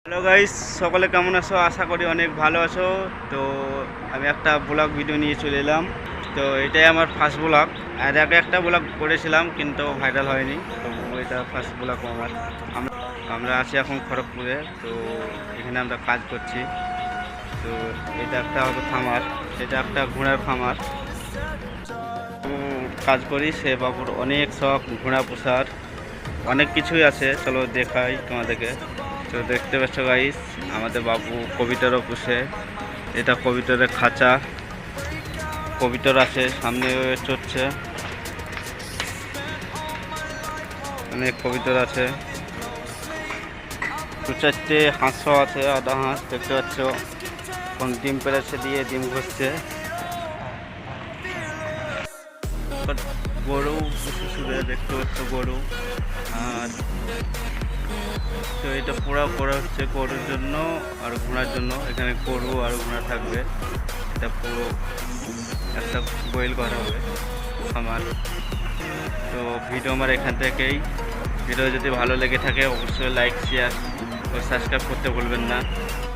Hello guys, সকলে কেমন আছো? আশা করি অনেক ভালো আছো। তো আমি একটা ব্লগ ভিডিও নিয়ে চলে এলাম। তো এটাই আমার ফার্স্ট ব্লগ। আর আগে একটা ব্লগ করেছিলাম কিন্তু ভাইরাল হয়নি। তো এটা ফার্স্ট ব্লগ আমার। আমরা আছি এখন খড়গপুরে। তো এখানে আমরা কাজ করছি। তো এটা একটা হলো খামার, এটা একটা ঘোড়ার খামার। কাজ করি, সে বাবুর অনেক শখ ঘোড়া পোষার, অনেক কিছুই আছে। চলো দেখাই তোমাদেরকে। তো দেখতে পাচ্ছ গাইস, আমাদের বাবু কবিতরও পুষে। এটা কবিতরের খাঁচা, কবিতর আছে সামনে চড়ছে, অনেক কবিতর আছে। দু চারটে হাঁসও আছে, আধা হাঁস দেখতে পাচ্ছ। এখন ডিম পেড়েছে, দিয়ে ডিম ঘষছে। গরু শুধু দেখতে পাচ্ছ, গরু। আর তো এটা পোড়া হচ্ছে গরুর জন্য আর ঘোড়ার জন্য। এখানে গরু আর ঘোড়া থাকবে। এটা পুরো একটা গোয়েল করা হবে আমার। তো ভিডিও আমার এখান থেকেই। ভিডিও যদি ভালো লেগে থাকে অবশ্যই লাইক, শেয়ার ও সাবস্ক্রাইব করতে ভুলবেন না।